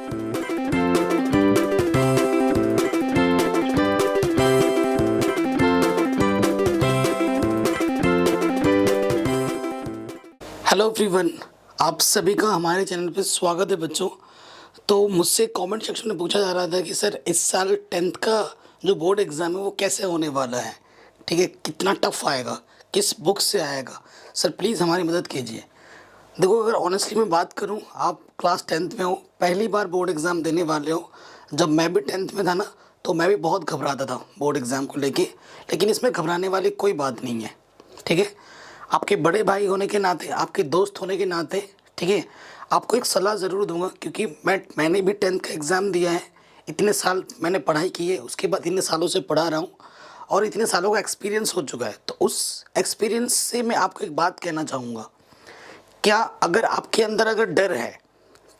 Hello everyone, आप सभी का हमारे चैनल पे स्वागत है बच्चों। तो मुझसे कमेंट सेक्शन में पूछा जा रहा था कि सर इस साल 10th का जो बोर्ड एग्ज़ाम है वो कैसे होने वाला है, ठीक है, कितना टफ आएगा, किस बुक से आएगा। सर प्लीज़ हमारी मदद कीजिए। देखो, अगर ऑनेस्टली मैं बात करूं, आप क्लास 10th में हो, पहली बार बोर्ड एग्ज़ाम देने वाले हो। जब मैं भी 10th में था ना, तो मैं भी बहुत घबराता था बोर्ड एग्ज़ाम को लेके, लेकिन इसमें घबराने वाली कोई बात नहीं है, ठीक है। आपके बड़े भाई होने के नाते, आपके दोस्त होने के नाते, ठीक है, आपको एक सलाह ज़रूर दूंगा, क्योंकि मैंने भी 10th का एग्ज़ाम दिया है। इतने साल मैंने पढ़ाई की है, उसके बाद इतने सालों से पढ़ा रहा हूँ और इतने सालों का एक्सपीरियंस हो चुका है। तो उस एक्सपीरियंस से मैं आपको एक बात कहना चाहूँगा। क्या अगर आपके अंदर अगर डर है,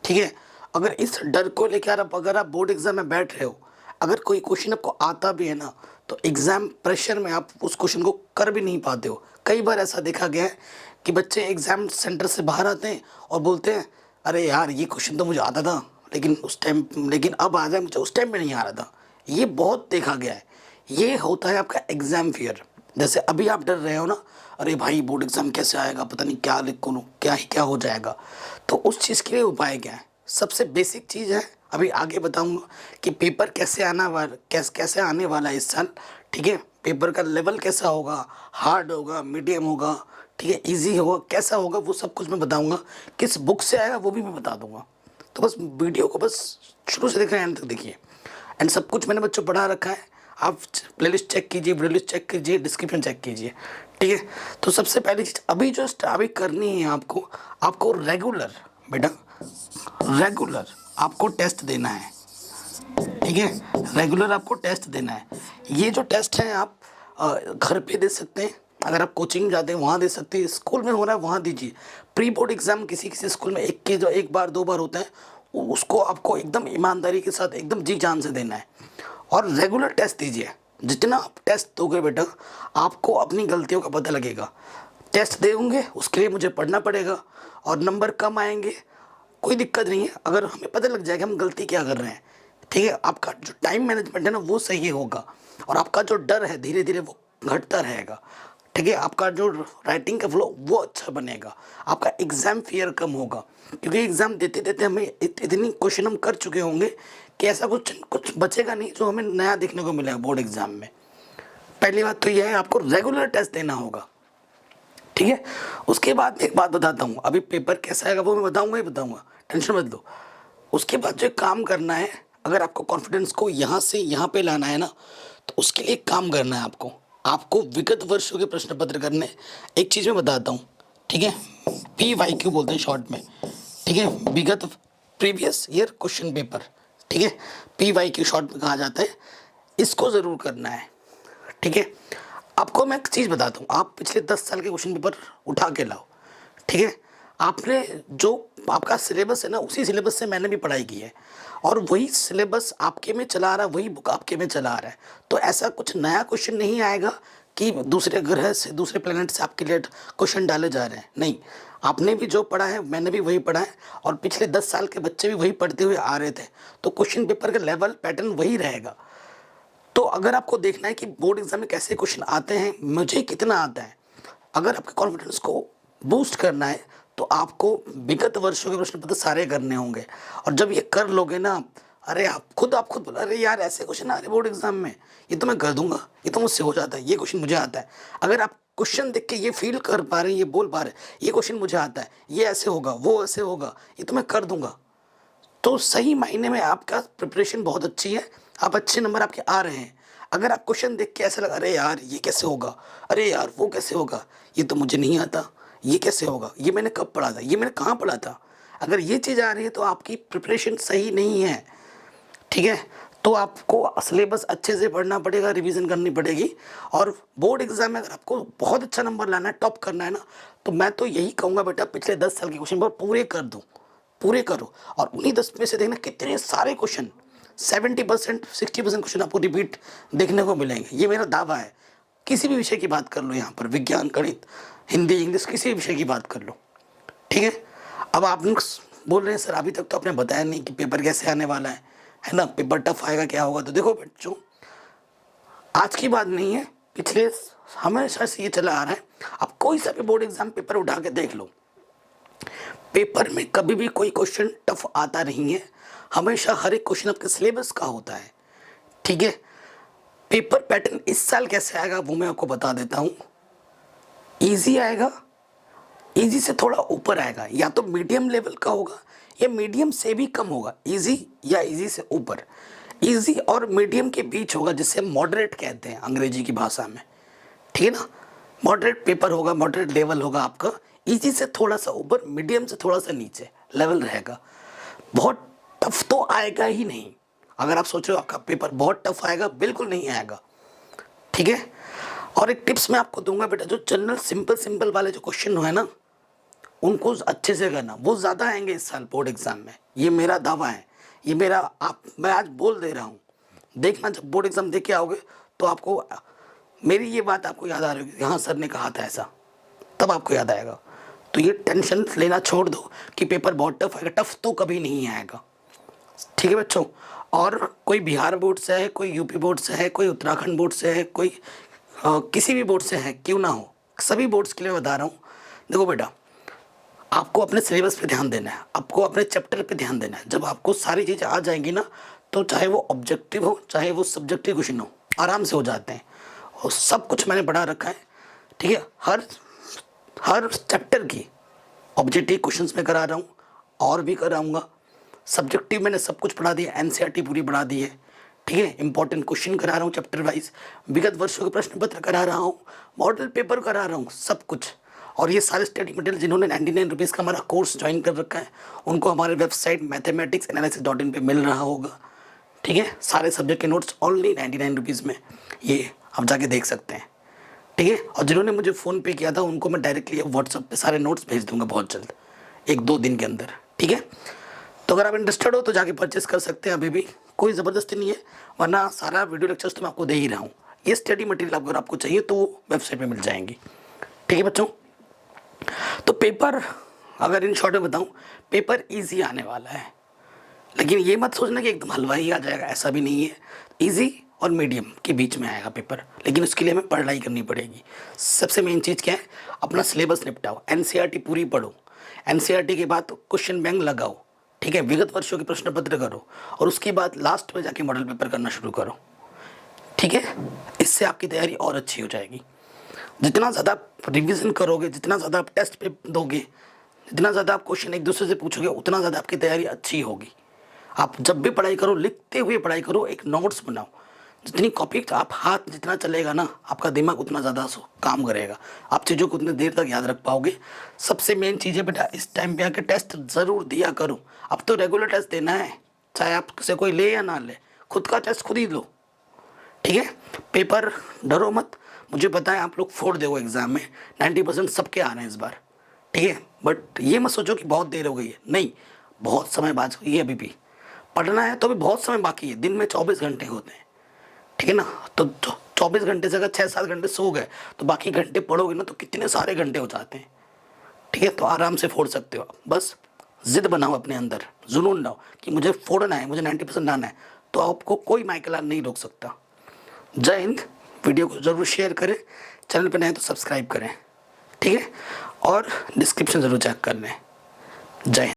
ठीक है, अगर इस डर को लेकर अगर आप बोर्ड एग्ज़ाम में बैठ रहे हो, अगर कोई क्वेश्चन आपको आता भी है ना, तो एग्ज़ाम प्रेशर में आप उस क्वेश्चन को कर भी नहीं पाते हो। कई बार ऐसा देखा गया है कि बच्चे एग्ज़ाम सेंटर से बाहर आते हैं और बोलते हैं, अरे यार ये क्वेश्चन तो मुझे आता था, लेकिन अब आ जाए, मुझे उस टाइम में नहीं आ रहा था। ये बहुत देखा गया है। ये होता है आपका एग्ज़ाम फियर। जैसे अभी आप डर रहे हो ना, अरे भाई बोर्ड एग्ज़ाम कैसे आएगा, पता नहीं क्या लिख लूँ, क्या ही क्या हो जाएगा। तो उस चीज़ के लिए उपाय क्या है? सबसे बेसिक चीज़ है, अभी आगे बताऊंगा कि पेपर कैसे आने वाला है इस साल, ठीक है। पेपर का लेवल कैसा होगा, हार्ड होगा, मीडियम होगा, ठीक है, इजी होगा, कैसा होगा, वो सब कुछ मैं बताऊंगा। किस बुक से आएगा वो भी मैं बता दूंगा। तो बस वीडियो को बस शुरू से देखिए, एंड तक देखिए। एंड सब कुछ मैंने बच्चों पढ़ा रखा है। आप प्लेलिस्ट चेक कीजिए, वीडियो चेक कीजिए, डिस्क्रिप्शन चेक कीजिए, ठीक है। तो सबसे पहली चीज़ अभी करनी है आपको रेगुलर, बेटा रेगुलर आपको टेस्ट देना है, ठीक है। रेगुलर आपको टेस्ट देना है। ये जो टेस्ट है आप घर पे दे सकते हैं, अगर आप कोचिंग जाते हैं वहाँ दे सकते हैं, स्कूल में हो रहा है वहाँ दीजिए। प्री बोर्ड एग्ज़ाम किसी किसी स्कूल में एक बार 2 बार होता है, उसको आपको एकदम ईमानदारी के साथ एकदम जी जान से देना है और रेगुलर टेस्ट दीजिए। जितना आप टेस्ट दोगे बेटा, आपको अपनी गलतियों का पता लगेगा। टेस्ट देंगे उसके लिए मुझे पढ़ना पड़ेगा और नंबर कम आएंगे, कोई दिक्कत नहीं है, अगर हमें पता लग जाएगा हम गलती क्या कर रहे हैं, ठीक है। आपका जो टाइम मैनेजमेंट है ना वो सही होगा और आपका जो डर है धीरे धीरे वो घटता रहेगा, ठीक है। आपका जो राइटिंग का फ्लो वो अच्छा बनेगा, आपका एग्ज़ाम फियर कम होगा, क्योंकि एग्ज़ाम देते देते हमें इतनी क्वेश्चन हम कर चुके होंगे कि ऐसा कुछ बचेगा नहीं जो हमें नया देखने को मिलेगा बोर्ड एग्ज़ाम में। पहली बात तो यह है, आपको रेगुलर टेस्ट देना होगा, ठीक है। उसके बाद एक बात बताता हूँ, अभी पेपर कैसा आएगा वो मैं बताऊँगा ही बताऊँगा, टेंशन मत लो। उसके बाद जो काम करना है, अगर आपको कॉन्फिडेंस को यहाँ से यहाँ पे लाना है ना, तो उसके लिए काम करना है आपको विगत वर्षों के प्रश्न पत्र करने। एक चीज़ मैं बताता हूँ, ठीक है, PYQ बोलते हैं शॉर्ट में, ठीक है, विगत प्रीवियस ईयर क्वेश्चन पेपर, ठीक है, PYQ शॉर्ट में कहा जाता है। इसको ज़रूर करना है, ठीक है। आपको मैं एक चीज़ बताता हूँ, आप पिछले 10 साल के क्वेश्चन पेपर उठा के लाओ, ठीक है। आपने जो आपका सिलेबस है ना, उसी सिलेबस से मैंने भी पढ़ाई की है और वही सिलेबस आपके में चला आ रहा है, वही बुक आपके में चला आ रहा है। तो ऐसा कुछ नया क्वेश्चन नहीं आएगा कि दूसरे ग्रह से, दूसरे प्लेनेट से आपके लिए क्वेश्चन डाले जा रहे हैं, नहीं। आपने भी जो पढ़ा है मैंने भी वही पढ़ा है और पिछले 10 साल के बच्चे भी वही पढ़ते हुए आ रहे थे। तो क्वेश्चन पेपर का लेवल पैटर्न वही रहेगा। तो अगर आपको देखना है कि बोर्ड एग्जाम में कैसे क्वेश्चन आते हैं, मुझे कितना आता है, अगर आपके कॉन्फिडेंस को बूस्ट करना है तो आपको विगत वर्षों के प्रश्न पत्र सारे करने होंगे। और जब ये कर लोगे ना, अरे आप खुद बोला, अरे यार ऐसे क्वेश्चन आ रहे बोर्ड एग्जाम में, ये तो मैं कर दूंगा, ये तो मुझसे हो जाता है, ये क्वेश्चन मुझे आता है। अगर आप क्वेश्चन देख के ये फील कर पा रहे हैं, ये बोल पा रहे हैं, ये क्वेश्चन मुझे आता है, ये ऐसे होगा, वो ऐसे होगा, ये तो मैं कर दूंगा, तो सही मायने में आपका प्रिपरेशन बहुत अच्छी है, आप अच्छे नंबर आपके आ रहे हैं। अगर आप क्वेश्चन देख के ऐसा लगा, अरे यार ये कैसे होगा, अरे यार वो कैसे होगा, ये तो मुझे नहीं आता, ये कैसे होगा, ये मैंने कब पढ़ा था, ये मैंने कहाँ पढ़ा था, अगर ये चीज़ आ रही है तो आपकी प्रिपरेशन सही नहीं है, ठीक है। तो आपको सिलेबस अच्छे से पढ़ना पड़ेगा, रिवीजन करनी पड़ेगी। और बोर्ड एग्जाम में अगर आपको बहुत अच्छा नंबर लाना है, टॉप करना है ना, तो मैं तो यही कहूँगा बेटा, पिछले 10 साल के क्वेश्चन पेपर पूरे करो और उन्हीं 10 में से देखना कितने सारे क्वेश्चन, 70% 60% क्वेश्चन आपको रिपीट देखने को मिलेंगे। ये मेरा दावा है। किसी भी विषय की बात कर लो, यहाँ पर विज्ञान, गणित, हिंदी, इंग्लिश, किसी भी विषय की बात कर लो, ठीक है। अब आप बोल रहे हैं सर अभी तक तो आपने बताया नहीं कि पेपर कैसे आने वाला है ना, पेपर टफ आएगा क्या होगा। तो देखो बच्चों, आज की बात नहीं है, पिछले हमेशा से ये चला आ रहा है। आप कोई सा भी बोर्ड एग्जाम पेपर उठा के देख लो, पेपर में कभी भी कोई क्वेश्चन टफ आता नहीं है। हमेशा हर एक क्वेश्चन आपके सिलेबस का होता है, ठीक है। पेपर पैटर्न इस साल कैसे आएगा वो मैं आपको बता देता हूँ। इजी आएगा, इजी से थोड़ा ऊपर आएगा, या तो मीडियम लेवल का होगा या मीडियम से भी कम होगा। इजी या इजी से ऊपर, इजी और मीडियम के बीच होगा, जिसे मॉडरेट कहते हैं अंग्रेजी की भाषा में, ठीक है ना। मॉडरेट पेपर होगा, मॉडरेट लेवल होगा आपका। इजी से थोड़ा सा ऊपर, मीडियम से थोड़ा सा नीचे लेवल रहेगा। बहुत टफ तो आएगा ही नहीं। अगर आप सोच रहे हो आपका पेपर बहुत टफ आएगा, बिल्कुल नहीं आएगा, ठीक है। और एक टिप्स मैं आपको दूंगा बेटा, जो जनरल सिंपल वाले जो क्वेश्चन है ना, उनको अच्छे से करना, वो ज़्यादा आएंगे इस साल बोर्ड एग्जाम में। ये मेरा दावा है, ये मेरा मैं आज बोल दे रहा हूँ। देखना जब बोर्ड एग्जाम दे के आओगे तो आपको मेरी ये बात आपको याद आ रही होगी, हाँ सर ने कहा था ऐसा, तब आपको याद आएगा। तो ये टेंशन लेना छोड़ दो कि पेपर बहुत टफ आएगा, टफ तो कभी नहीं आएगा, ठीक है बच्चों। और कोई बिहार बोर्ड से है, कोई यूपी बोर्ड से है, कोई उत्तराखंड बोर्ड से है, कोई किसी भी बोर्ड से है क्यों ना हो, सभी बोर्ड्स के लिए बता रहा हूँ। देखो बेटा, आपको अपने सिलेबस पे ध्यान देना है, आपको अपने चैप्टर पे ध्यान देना है। जब आपको सारी चीज़ें आ जाएंगी ना, तो चाहे वो ऑब्जेक्टिव हो चाहे वो सब्जेक्टिव क्वेश्चन हो, आराम से हो जाते हैं। और सब कुछ मैंने पढ़ा रखा है, ठीक है। हर चैप्टर की ऑब्जेक्टिव क्वेश्चंस मैं करा रहा हूँ और भी कराऊंगा। सब्जेक्टिव मैंने सब कुछ पढ़ा दिया, एनसीईआरटी पूरी पढ़ा दी है, ठीक है। इंपॉर्टेंट क्वेश्चन करा रहा हूँ चैप्टर वाइज, विगत वर्षों के प्रश्न पत्र करा रहा हूँ, मॉडल पेपर करा रहा हूँ, सब कुछ। और ये सारे स्टडी मटेरियल जिन्होंने 99 रुपीज़ का हमारा कोर्स ज्वाइन कर रखा है, उनको हमारे वेबसाइट mathematicsanalysis.in पे मिल रहा होगा, ठीक है। सारे सब्जेक्ट के नोट्स ओनली 99 रुपीज़ में, ये आप जाके देख सकते हैं, ठीक है। और जिन्होंने मुझे फ़ोन पे किया था उनको मैं डायरेक्टली व्हाट्सएप पे सारे नोट्स भेज दूंगा बहुत जल्द, 1-2 दिन के अंदर, ठीक है। तो अगर आप इंटरेस्टेड हो तो जाके परचेस कर सकते हैं, अभी भी कोई ज़बरदस्ती नहीं है, वरना सारा वीडियो लेक्चर्स तो मैं आपको दे ही रहा हूँ। ये स्टडी मटेरियल अगर आपको चाहिए तो वो वेबसाइट पे मिल जाएंगी, ठीक है बच्चों। तो पेपर अगर इन शॉर्ट में बताऊँ, पेपर ईजी आने वाला है, लेकिन ये मत सोचना कि एकदम हलवा ही आ जाएगा, ऐसा भी नहीं है। ईजी और मीडियम के बीच में आएगा पेपर, लेकिन उसके लिए हमें पढ़ाई करनी पड़ेगी। सबसे मेन चीज़ क्या है, अपना सिलेबस निपटाओ, एनसीईआरटी पूरी पढ़ो, एनसीईआरटी के बाद क्वेश्चन बैंक लगाओ, ठीक है। विगत वर्षों के प्रश्न पत्र करो और उसके बाद लास्ट में जाके मॉडल पेपर करना शुरू करो, ठीक है। इससे आपकी तैयारी और अच्छी हो जाएगी। जितना ज़्यादा आप रिविज़न करोगे, जितना ज़्यादा आप टेस्ट पे दोगे, जितना ज़्यादा आप क्वेश्चन एक दूसरे से पूछोगे, उतना ज़्यादा आपकी तैयारी अच्छी होगी। आप जब भी पढ़ाई करो, लिखते हुए पढ़ाई करो, एक नोट्स बनाओ। जितनी कॉपी आप हाथ जितना चलेगा ना, आपका दिमाग उतना ज़्यादा काम करेगा, आप चीज़ों को उतनी देर तक याद रख पाओगे। सबसे मेन चीज़ है बेटा, इस टाइम पे आके टेस्ट ज़रूर दिया करो। अब तो रेगुलर टेस्ट देना है, चाहे आपसे कोई ले या ना ले, खुद का टेस्ट खुद ही लो, ठीक है। पेपर डरो मत, मुझे पता है आप लोग फोड़ दोगे एग्ज़ाम में, 90% सबके आ रहे हैं इस बार, ठीक है। बट ये मत सोचो कि बहुत देर हो गई है, नहीं, बहुत समय बाकी है, अभी भी पढ़ना है तो भी बहुत समय बाकी है। दिन में 24 घंटे होते हैं, ठीक है ना। तो 24 घंटे से अगर 6-7 घंटे सो गए तो बाकी घंटे पढ़ोगे ना तो कितने सारे घंटे हो जाते हैं, ठीक है। तो आराम से फोड़ सकते हो आप, बस जिद बनाओ अपने अंदर, जुनून लाओ कि मुझे फोड़ना है, मुझे 90% लाना है, तो आपको कोई माइकल नहीं रोक सकता। जय हिंद। वीडियो को ज़रूर शेयर करें, चैनल पर नए तो सब्सक्राइब करें, ठीक है। और डिस्क्रिप्शन ज़रूर चेक कर लें। जय हिंद।